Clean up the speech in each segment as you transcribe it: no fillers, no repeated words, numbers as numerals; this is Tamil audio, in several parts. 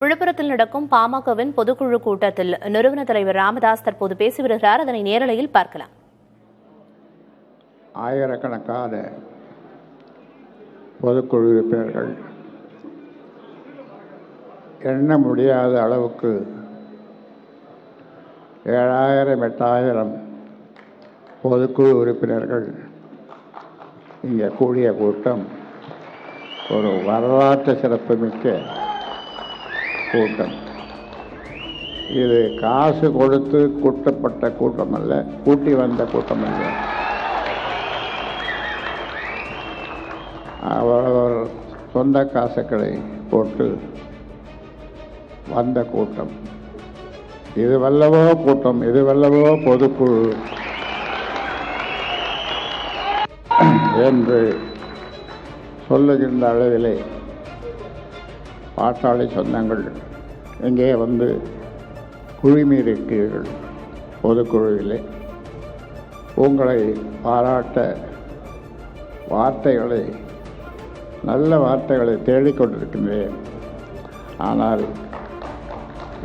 விழுப்புரத்தில் நடக்கும் பாமகவின் பொதுக்குழு கூட்டத்தில் நிறுவன தலைவர் ராமதாஸ் தற்போது பேசி வருகிறார். அதனை நேரலையில் பார்க்கலாம். ஆயிரக்கணக்கான பொதுக்குழு உறுப்பினர்கள் எண்ண முடியாத அளவுக்கு 7000 8000 பொதுக்குழு உறுப்பினர்கள் இங்கே கூடிய கூட்டம் ஒரு வரலாற்று சிறப்புமிக்க கூட்டம். இது காசு கொடுத்து கூட்டப்பட்ட கூட்டம் அல்ல, கூட்டி வந்த கூட்டம் அல்ல. அவரவர் சொந்த காசுகளை போட்டு வந்த கூட்டம். இது வல்லவோ கூட்டம், இது வல்லவோ பொதுக்குழு என்று சொல்லுகின்ற அளவிலே பாட்டாளி சொந்தங்கள் இங்கே வந்து குழுமியிருக்கிறீர்கள். பொதுக்குழுவிலே உங்களை பாராட்ட வார்த்தைகளை, நல்ல வார்த்தைகளை தேடிக்கொண்டிருக்கின்றேன். ஆனால்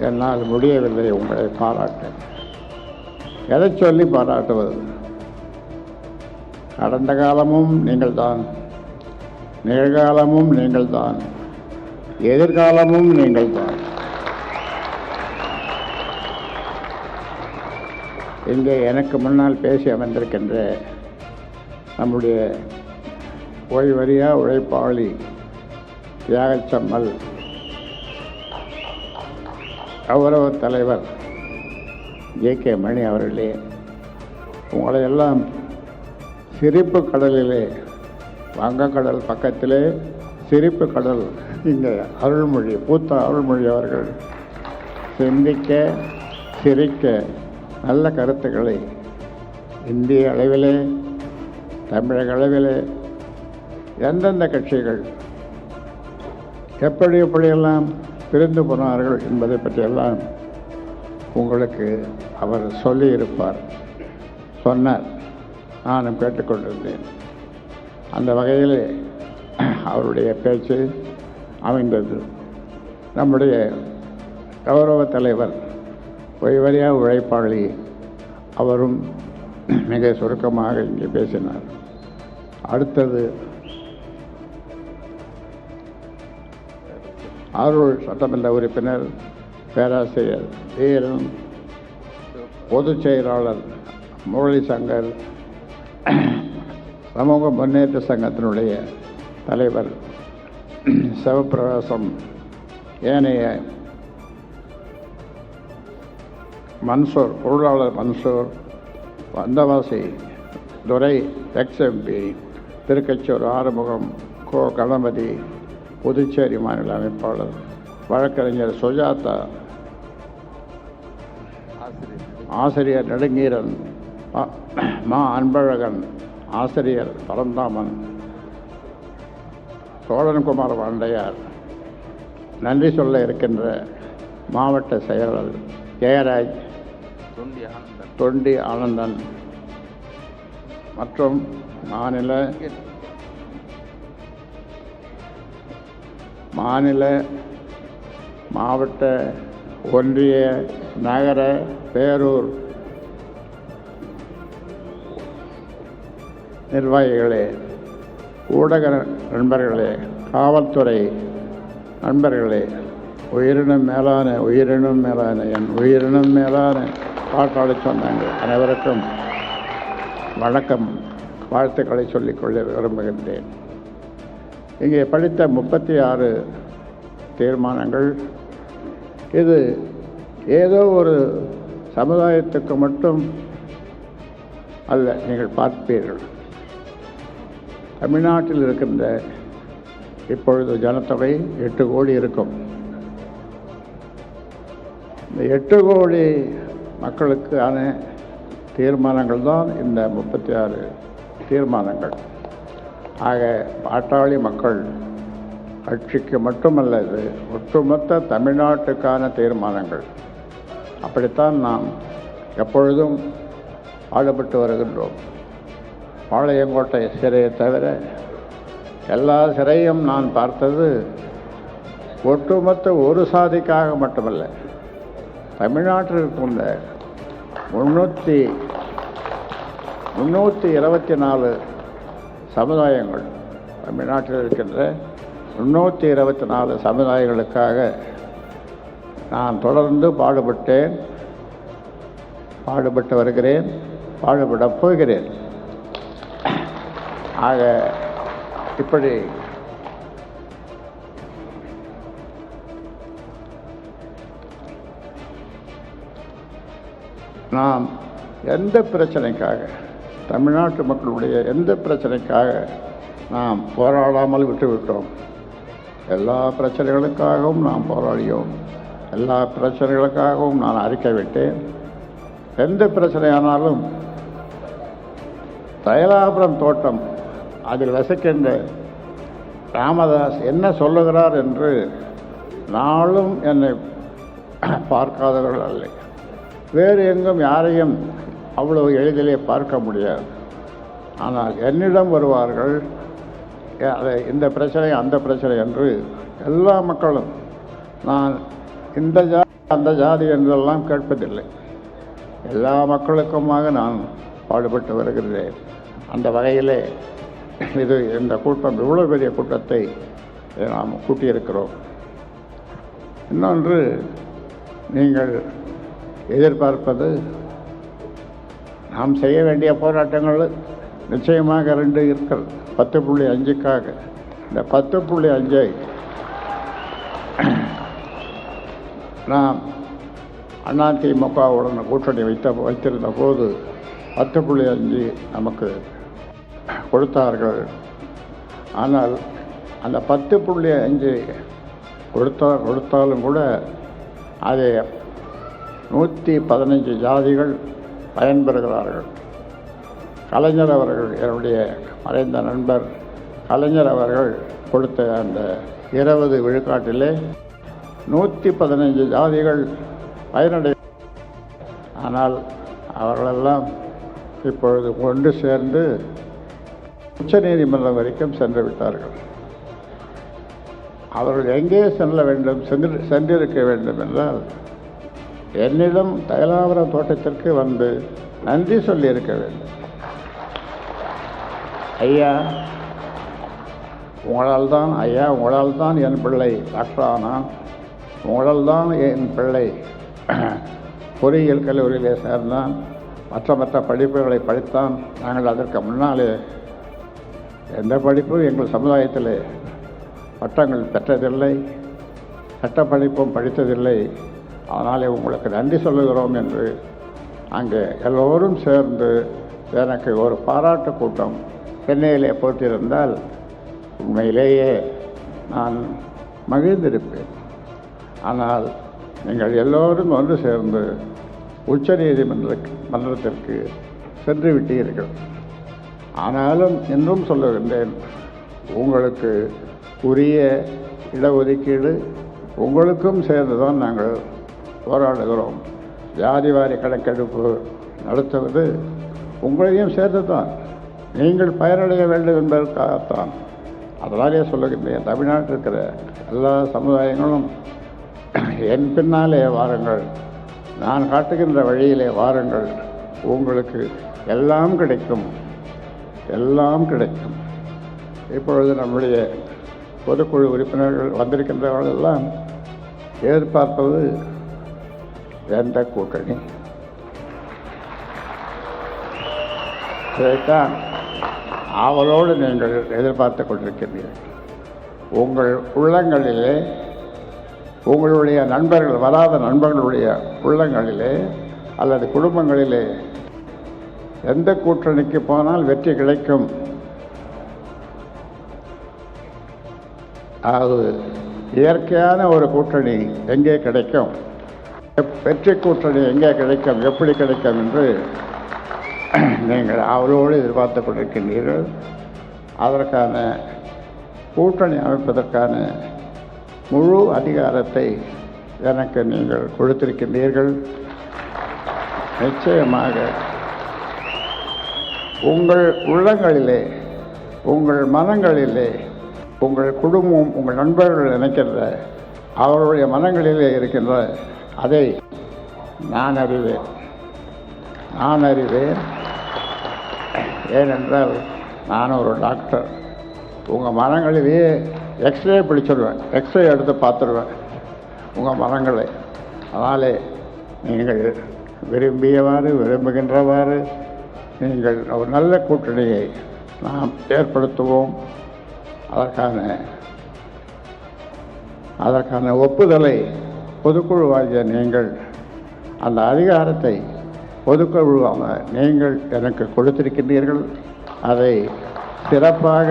என்னால் முடியவில்லை உங்களை பாராட்ட. எதை சொல்லி பாராட்டுவது? கடந்த காலமும் நீங்கள்தான், நிகழ்காலமும் நீங்கள்தான், எதிர்காலமும் நீங்கள்தான். இங்கே எனக்கு முன்னால் பேசி அமர்ந்திருக்கின்ற நம்முடைய ஓய்வறியா உழைப்பாளி தியாகச்சம்மல் கௌரவ தலைவர் ஜே.கே. மணி அவர்களே, உங்களை எல்லாம் சிரிப்பு கடலிலே, வங்கக்கடல் பக்கத்திலே சிரிப்பு கடல், இங்கே அருள்மொழி, பூத்த அருள்மொழி அவர்கள் சிந்திக்க சிரிக்க நல்ல கருத்துக்களை இந்திய அளவிலே, தமிழக அளவிலே எந்தெந்த கட்சிகள் எப்படியெல்லாம் பிரிந்து போனார்கள் என்பதை பற்றியெல்லாம் உங்களுக்கு அவர் சொல்லியிருப்பார், சொன்னார். நானும் கேட்டுக்கொண்டிருந்தேன். அந்த வகையில் அவருடைய பேச்சு அமைந்தது. நம்முடைய கௌரவ தலைவர் ஓய்வறியா உழைப்பாளி அவரும் மிக சுருக்கமாக இங்கே பேசினார். அடுத்தது அருள் சட்டமன்ற உறுப்பினர் பேராசிரியர் வீரன், பொதுச் செயலாளர் முரளி சங்கர், சமூக முன்னேற்ற சங்கத்தினுடைய தலைவர் சிவபிரகாசம், ஏனைய மன்சூர், பொருளாளர் மன்சூர், வந்தவாசி துரை, எக்ஸ்எம்பி, திருக்கச்சூர் ஆறுமுகம், கோ கணபதி, புதுச்சேரி மாநில அமைப்பாளர், வழக்கறிஞர் சுஜாதா, ஆசிரியர் நெடுங்கீரன், மா அன்பழகன், ஆசிரியர் பரந்தாமன், சோழன்குமார் வாண்டையார், நன்றி சொல்ல இருக்கின்ற மாவட்ட செயலாளர் ஜெயராஜ், தொண்டி ஆனந்தன் மற்றும் மாநில மாவட்ட ஒன்றிய நகர பேரூர் நிர்வாகிகளே, ஊடக நண்பர்களே, காவல்துறை நண்பர்களே, உயிரினும் மேலான என் உயிரினும் மேலான பாட்டாளி சொன்னாங்க அனைவருக்கும் வணக்கம், வாழ்த்துக்களை சொல்லிக்கொள்ள விரும்புகின்றேன். இங்கே படித்த 36 தீர்மானங்கள் இது ஏதோ ஒரு சமுதாயத்துக்கு மட்டும் அல்ல. நீங்கள் பார்ப்பீர்கள், தமிழ்நாட்டில் இருக்கின்ற இப்பொழுது ஜனத்தொகை 8 கோடி இருக்கும். இந்த 8 கோடி மக்களுக்கான தீர்மானங்கள் தான் இந்த 36 தீர்மானங்கள். ஆக பாட்டாளி மக்கள் கட்சிக்கு மட்டுமல்ல, இது ஒட்டுமொத்த தமிழ்நாட்டுக்கான தீர்மானங்கள். அப்படித்தான் நாம் எப்பொழுதும் பாடுபட்டு வருகின்றோம். பாளையங்கோட்டை சிறையை தவிர எல்லா சிறையும் நான் பார்த்தது ஒட்டுமொத்த ஒரு சாதிக்காக மட்டுமல்ல, தமிழ்நாட்டில் இருக்கின்ற 324 சமுதாயங்கள், தமிழ்நாட்டில் இருக்கின்ற 324 சமுதாயங்களுக்காக நான் தொடர்ந்து பாடுபட்டு வருகிறேன், பாடுபடப் போகிறேன். ஆக இப்படி நாம் எந்த பிரச்சனைக்காக, தமிழ்நாட்டு மக்களுடைய எந்த பிரச்சனைக்காக நாம் போராடாமல் விட்டுவிட்டோம்? எல்லா பிரச்சனைகளுக்காகவும் நாம் போராடியோம், எல்லா பிரச்சனைகளுக்காகவும் நான் அறிக்கை விட்டேன். எந்த பிரச்சனையானாலும் தைலாபுரம் தோட்டம் அதில் வசிக்கின்ற ராமதாஸ் என்ன சொல்லுகிறார் என்று நாளும் என்னை பார்க்காதவர்கள் அல்ல. வேறு எங்கும் யாரையும் அவ்வளவு எளிதிலே பார்க்க முடியாது. ஆனால் என்னிடம் வருவார்கள், இந்த பிரச்சனை அந்த பிரச்சனை என்று. எல்லா மக்களும் நான் இந்த ஜாதி அந்த ஜாதி என்றெல்லாம் கேட்பதில்லை. எல்லா மக்களுக்குமாக நான் பாடுபட்டு வருகிறேன். அந்த வகையிலே இந்த கூட்டம், இவ்வளோ பெரிய கூட்டத்தை நாம் கூட்டியிருக்கிறோம். இன்னொன்று, நீங்கள் எதிர்பார்ப்பது, நாம் செய்ய வேண்டிய போராட்டங்கள் நிச்சயமாக 2 இருக்கிறது. 10.5க்காக இந்த 10.5ஐ நாம் அதிமுகவுடன் கூட்டணி வைத்திருந்த போது 10.5 நமக்கு கொடுத்தார்கள். ஆனால் அந்த 10.5 கொடுத்தாலும் கூட அதை 115 ஜாதிகள் பயன்பெறுகிறார்கள். கலைஞர் அவர்கள், என்னுடைய மறைந்த நண்பர் கலைஞர் அவர்கள் கொடுத்த அந்த 20 விழுக்காட்டிலே 115 ஜாதிகள் பயனடை. ஆனால் அவர்களெல்லாம் இப்பொழுது ஒன்று சேர்ந்து உச்சநீதிமன்றம் வரைக்கும் சென்று விட்டார்கள். அவர்கள் எங்கே செல்ல வேண்டும், சென்றிருக்க வேண்டும் என்றால் என்னிடம் தைலாபுரம் தோட்டத்திற்கு வந்து நன்றி சொல்லியிருக்க வேண்டும். ஐயா, உங்களால் தான் என் பிள்ளை டாக்டர் ஆனான், உங்களால் தான் என் பிள்ளை பொறியியல் கல்லூரியிலே சேர்ந்தான், மற்ற படிப்புகளை படித்தான். நாங்கள் அதற்கு முன்னாலே எந்த படிப்பும் எங்கள் சமுதாயத்தில் பட்டங்கள் பெற்றதில்லை, சட்டப்படிப்பும் படித்ததில்லை. அதனாலே உங்களுக்கு நன்றி சொல்லுகிறோம் என்று அங்கே எல்லோரும் சேர்ந்து எனக்கு ஒரு பாராட்டு கூட்டம் சென்னையிலே போட்டிருந்தால் உண்மையிலேயே நான் மகிழ்ந்திருப்பேன். ஆனால் நீங்கள் எல்லோரும் ஒன்று சேர்ந்து உச்சநீதிமன்றத்திற்கு சென்று விட்டீர்கள். ஆனாலும் இன்றும் சொல்லுகின்றேன், உங்களுக்கு உரிய இடஒதுக்கீடு உங்களுக்கும் சேர்ந்துதான் நாங்கள் போராடுகிறோம். ஜாதிவாரி கணக்கெடுப்பு நடத்துவது உங்களையும் சேர்ந்து தான், நீங்கள் பயனடைய வேண்டும் என்பதற்காகத்தான். அதனாலே சொல்லுகின்றேன், தமிழ்நாட்டில் இருக்கிற எல்லா சமுதாயங்களும் என் பின்னாலே வாருங்கள், நான் காட்டுகின்ற வழியிலே வாருங்கள், உங்களுக்கு எல்லாம் கிடைக்கும், எல்லாம் கிடைக்கும். இப்பொழுது நம்முடைய பொதுக்குழு உறுப்பினர்கள் வந்திருக்கின்றவர்கள் எல்லாம் எதிர்பார்ப்பது எந்த கூட்டணி? இதைத்தான் ஆவலோடு நீங்கள் எதிர்பார்த்து கொண்டிருக்கிறீர்கள். உங்கள் உள்ளங்களிலே, உங்களுடைய நண்பர்கள், வராத நண்பர்களுடைய உள்ளங்களிலே அல்லது குடும்பங்களிலே எந்த கூட்டணிக்கு போனால் வெற்றி கிடைக்கும், அது இயற்கையான ஒரு கூட்டணி எங்கே கிடைக்கும், வெற்றி கூட்டணி எங்கே கிடைக்கும், எப்படி கிடைக்கும் என்று நீங்கள் அவரோடு எதிர்பார்த்து கொண்டிருக்கின்றீர்கள். அதற்கான கூட்டணி அமைப்பதற்கான முழு அதிகாரத்தை எனக்கு நீங்கள் கொடுத்திருக்கின்றீர்கள். நிச்சயமாக உங்கள் உள்ளங்களிலே, உங்கள் மனங்களிலே, உங்கள் குடும்பம், உங்கள் நண்பர்கள் நினைக்கிற அவருடைய மனங்களிலே இருக்கின்ற அதை நான் அறிவேன். ஏனென்றால் நான் ஒரு டாக்டர். உங்கள் மனங்களிலேயே எக்ஸ்ரே பிடிச்சிடுவேன், எக்ஸ்ரே எடுத்து பார்த்துடுவேன் உங்கள் மனங்களை. அதனாலே நீங்கள் விரும்புகின்றவாறு நீங்கள் ஒரு நல்ல கூட்டணியை நாம் ஏற்படுத்துவோம். அதற்கான ஒப்புதலை பொதுக்குழுவாகிய நீங்கள், அந்த அதிகாரத்தை பொதுக்குழுவாக நீங்கள் எனக்கு கொடுத்திருக்கின்றீர்கள். அதை சிறப்பாக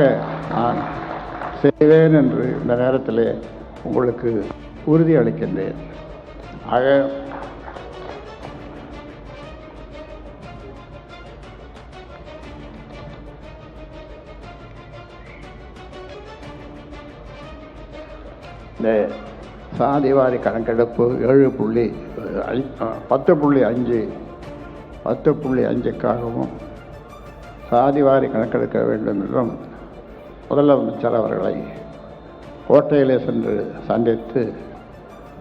நான் செய்வேன் என்று இந்த நேரத்தில் உங்களுக்கு உறுதி அளிக்கின்றேன். ஆக இந்த சாதிவாரி கணக்கெடுப்பு 10.5க்காகவும் சாதிவாரி கணக்கெடுக்க வேண்டும் என்றும் முதலமைச்சர் அவர்களை கோட்டையிலே சென்று சந்தித்து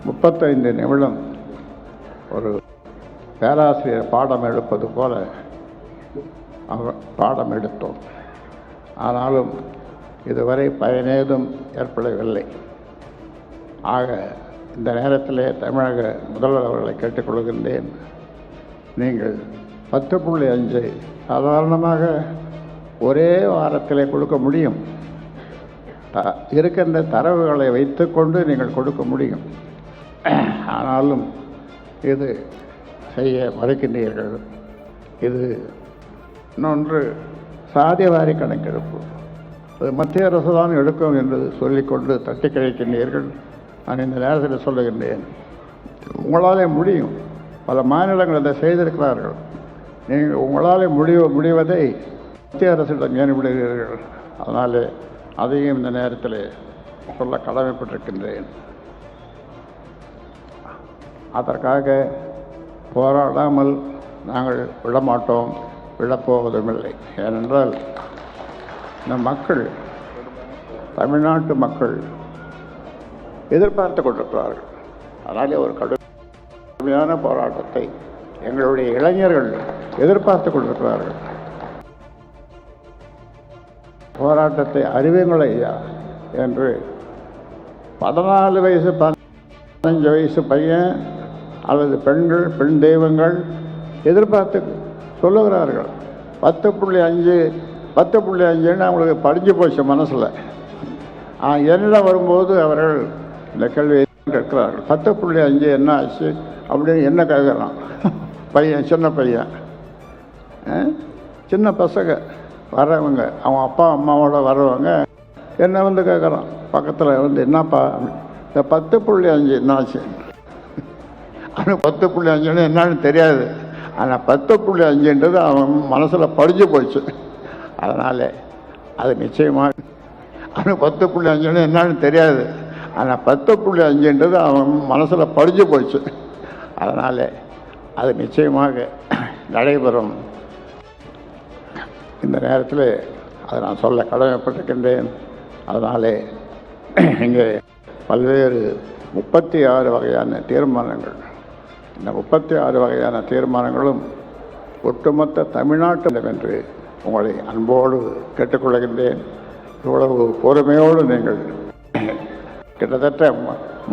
35 நிமிடம் ஒரு பேராசிரியர் பாடம் எடுப்பது போல பாடம் எடுத்தோம். ஆனாலும் இதுவரை பயனேதும் ஏற்படவில்லை. ஆக இந்த நேரத்தில் தமிழக முதல்வர் அவர்களை கேட்டுக்கொள்கின்றேன். நீங்கள் 10.5 சாதாரணமாக ஒரே வாரத்தில் கொடுக்க முடியும். இருக்கின்ற தரவுகளை வைத்துக்கொண்டு நீங்கள் கொடுக்க முடியும். ஆனாலும் இது செய்ய மறுக்கின்றீர்கள். இது இன்னொன்று சாதிவாரி கணக்கெடுப்பு, அது மத்திய அரசு தான் எடுக்கும் என்று சொல்லிக்கொண்டு தட்டி கழிக்கின்றீர்கள். நான் இந்த நேரத்தில் சொல்லுகின்றேன், உங்களாலே முடியும். பல மாநிலங்கள் அதை செய்திருக்கிறார்கள். நீங்கள் உங்களால் முடிவதை மத்திய அரசிடம் ஏன் விடுகிறீர்கள்? அதனால் அதையும் இந்த நேரத்தில் சொல்ல கடமைப்பட்டிருக்கின்றேன். அதற்காக போராடாமல் நாங்கள் விடமாட்டோம், விடப்போவதுமில்லை. ஏனென்றால் இந்த மக்கள், தமிழ்நாட்டு மக்கள் எதிர்பார்த்து கொண்டிருக்கிறார்கள். அதனாலே ஒரு கடுமையான போராட்டத்தை எங்களுடைய இளைஞர்கள் எதிர்பார்த்து கொண்டிருக்கிறார்கள். போராட்டத்தை அறிவுங்கள் ஐயா என்று 14 வயசு 15 வயசு பையன் அல்லது பெண்கள், பெண் தெய்வங்கள் எதிர்பார்த்து சொல்லுகிறார்கள். 10.5ன்னு அவங்களுக்கு படிஞ்சு போச்சு மனசில். என்னிடம் வரும்போது அவர்கள் இந்த கேள்வியை கேட்கிறார்கள், 10.5 என்ன ஆச்சு அப்படின்னு என்ன கேட்குறான் பையன், சின்ன பையன், சின்ன பசங்க வர்றவங்க, அவன் அப்பா அம்மாவோட வர்றவங்க என்ன வந்து கேட்குறான் பக்கத்தில் வந்து, என்னப்பா இந்த 10.5 என்னாச்சு? ஆனால் 10.5ன்னு என்னன்னு தெரியாது. ஆனால் 10.5ன்றது அவன் மனசில் படிஞ்சு போச்சு. அதனால் அது நிச்சயமாக, ஆனால் 10.5ன்னு என்னன்னு தெரியாது. ஆனால் 10.5ன்றது அவன் மனசில் படிஞ்சு போச்சு. அதனால் அது நிச்சயமாக நடைபெறும். இந்த நேரத்தில் அதை நான் சொல்ல கடமைப்பட்டிருக்கின்றேன். அதனாலே இங்கே பல்வேறு 36 வகையான தீர்மானங்கள், இந்த 36 வகையான தீர்மானங்களும் ஒட்டுமொத்த தமிழ்நாட்டில் என்று உங்களை அன்போடு கேட்டுக்கொள்கின்றேன். இவ்வளவு பொறுமையோடு நீங்கள் கிட்டத்தட்ட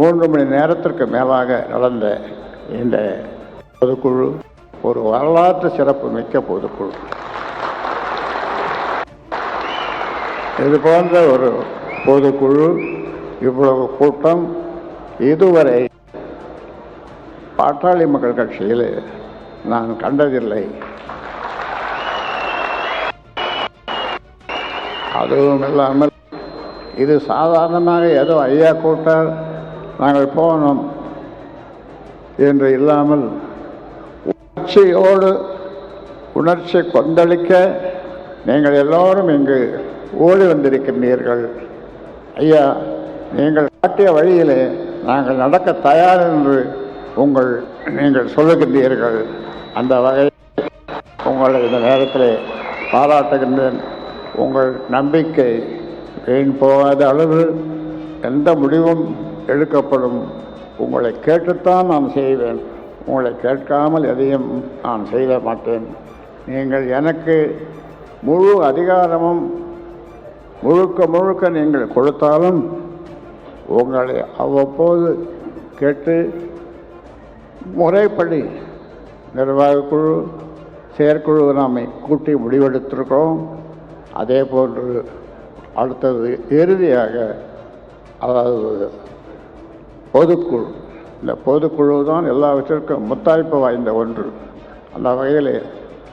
3 மணி நேரத்திற்கு மேலாக நடந்த இந்த பொதுக்குழு ஒரு வரலாற்று சிறப்பு மிக்க பொதுக்குழு. இது போன்ற ஒரு பொதுக்குழு, இவ்வளவு கூட்டம் இதுவரை பாட்டாளி மக்கள் கட்சியில் நான் கண்டதில்லை. அதுவும் இல்லாமல் இது சாதாரணமாக ஏதோ ஐயா கூட்டார் நாங்கள் போனோம் என்று இல்லாமல் உணர்ச்சி கொந்தளிக்க நீங்கள் எல்லோரும் இங்கு ஓடி வந்திருக்கின்றீர்கள். ஐயா, நீங்கள் காட்டிய வழியிலே நாங்கள் நடக்க தயார் என்று நீங்கள் சொல்லுகின்றீர்கள். அந்த வகையில் உங்களை இந்த நேரத்தில் பாராட்டுகின்றேன். உங்கள் நம்பிக்கை வீண் போகாத அளவு எந்த முடிவும் எடுக்கப்படும். உங்களை கேட்டுத்தான் நான் செய்வேன், உங்களை கேட்காமல் எதையும் நான் செய்ய மாட்டேன். நீங்கள் எனக்கு முழு அதிகாரமும் முழுக்க நீங்கள் கொடுத்தாலும் உங்களை அவ்வப்போது கேட்டு முறைப்படி நிர்வாக குழு செயற்குழு நாம் கூட்டி முடிவெடுத்திருக்கிறோம். அதே போன்று அடுத்தது இறுதியாக அதாவது பொதுக்குழு. இந்த பொதுக்குழு தான் எல்லாவற்றிற்கும் முத்தாய்ப்பு வாய்ந்த ஒன்று. அந்த வகையில்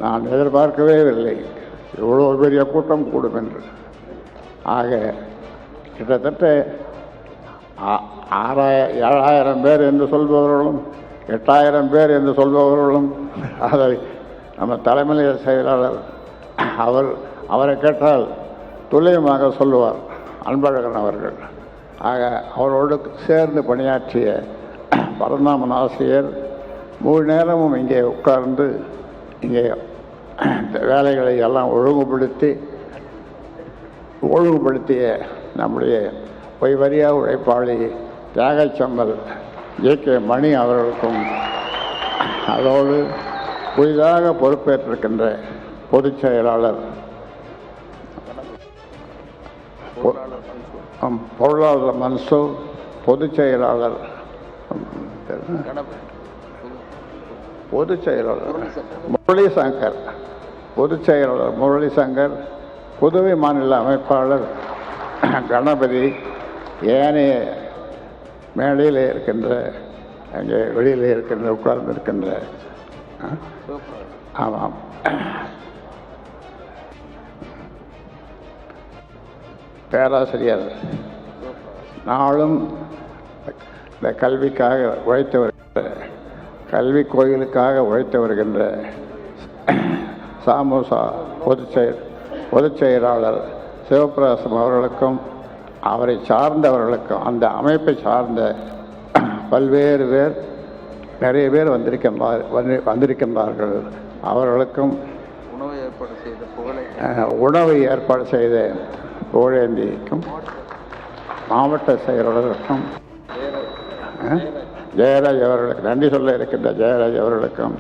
நான் எதிர்பார்க்கவே இல்லை இவ்வளோ பெரிய கூட்டம் கூடும் என்று. ஆக கிட்டத்தட்ட 7,000 பேர் என்று சொல்பவர்களும் 8,000 பேர் என்று சொல்பவர்களும் அதை நம்ம தலைமை செயலாளர் அவரை கேட்டால் துல்லியமாக சொல்லுவார் அன்பழகன் அவர்கள். ஆக அவரோடு சேர்ந்து பணியாற்றிய பரந்தாமன் ஆசிரியர் முழு நேரமும் இங்கே உட்கார்ந்து இங்கே வேலைகளை எல்லாம் ஒழுங்குபடுத்திய நம்முடைய பொய்வரியா உழைப்பாளி தியாகச்சம்பல் JK மணி அவர்களுக்கும், அதோடு புதிதாக பொறுப்பேற்றிருக்கின்ற பொதுச் செயலாளர் பொருளாளர் மன்சூர், பொதுச் செயலாளர் முரளி சங்கர், புதுவை மாநில அமைப்பாளர் கணபதி, ஏனைய மேடையில் இருக்கின்ற அங்கே வெளியில் இருக்கின்ற உட்கார்ந்து இருக்கின்ற ஆமாம் பேராசிரியர், நாளும் இந்த கல்விக்காக உழைத்து வருகின்ற கல்வி கோயிலுக்காக உழைத்து வருகின்ற சாமுசா பொதுச் செயலாளர் சிவபிரகாசம் அவர்களுக்கும், அவரை சார்ந்தவர்களுக்கும், அந்த அமைப்பை சார்ந்த பல்வேறு பேர் நிறைய பேர் வந்திருக்கின்றார்கள். அவர்களுக்கும் உணவை ஏற்பாடு செய்த புகழேந்திக்கும், மாவட்ட செயலாளருக்கும், ஜெயராஜ் அவர்களுக்கு நன்றி சொல்ல இருக்கின்ற ஜெயராஜ் அவர்களுக்கும்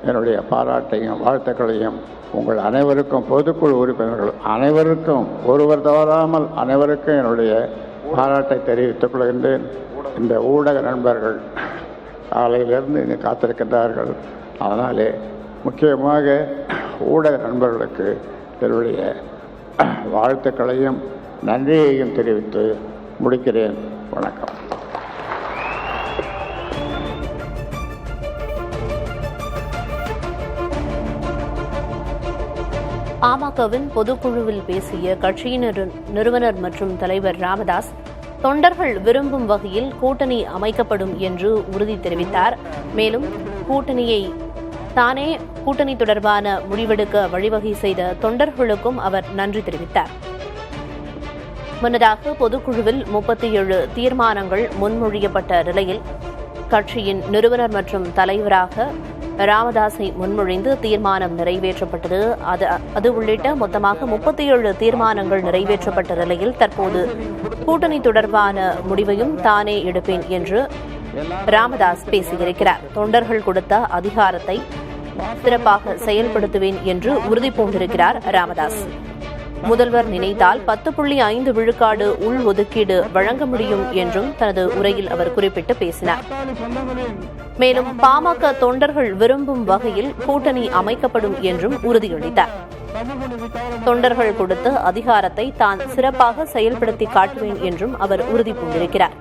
என்னுடைய பாராட்டையும் வாழ்த்துக்களையும் உங்கள் அனைவருக்கும், பொதுக்குழு உறுப்பினர்கள் அனைவருக்கும், ஒருவர் தவறாமல் அனைவருக்கும் என்னுடைய பாராட்டை தெரிவித்துக் கொள்கின்றேன். இந்த ஊடக நண்பர்கள் காலையிலிருந்து இங்கே காத்திருக்கின்றார்கள். அதனாலே முக்கியமாக ஊடக நண்பர்களுக்கு என்னுடைய வாழ்த்துக்களையும் நன்றியையும் தெரிவித்து முடிக்கிறேன். வணக்கம். பாமகவின் பொதுக்குழுவில் பேசிய கட்சியின் நிறுவனர் மற்றும் தலைவர் ராமதாஸ், தொண்டர்கள் விரும்பும் வகையில் கூட்டணி அமைக்கப்படும் என்று உறுதி தெரிவித்தார். மேலும் கூட்டணி தொடர்பான முடிவெடுக்க வழிவகை செய்த தொண்டர்களுக்கும் அவர் நன்றி தெரிவித்தார். முன்னதாக பொதுக்குழுவில் 37 தீர்மானங்கள் முன்மொழியப்பட்ட நிலையில் கட்சியின் நிறுவனர் மற்றும் தலைவராக ராமதாஸை முன்மொழிந்து தீர்மானம் நிறைவேற்றப்பட்டது. அது உள்ளிட்ட மொத்தமாக 37 தீர்மானங்கள் நிறைவேற்றப்பட்ட நிலையில் தற்போது கூட்டணி தொடர்பான முடிவையும் தானே எடுப்பேன் என்று ராமதாஸ் பேசியிருக்கிறார். தொண்டர்கள் கொடுத்த அதிகாரத்தை சிறப்பாக செயல்படுத்துவேன் என்று உறுதி பூண்டிருக்கிறார் ராமதாஸ். முதல்வர் நினைத்தால் 10.5 விழுக்காடு உள் ஒதுக்கீடு வழங்க முடியும் என்றும் தனது உரையில் அவர் குறிப்பிட்டு பேசினார். மேலும் பாமக தொண்டர்கள் விரும்பும் வகையில் கூட்டணி அமைக்கப்படும் என்றும் உறுதியளித்தார். தொண்டர்கள் கொடுத்த அதிகாரத்தை தான் சிறப்பாக செயல்படுத்தி காட்டுவேன் என்றும் அவர் உறுதி பூண்டிருக்கிறார்.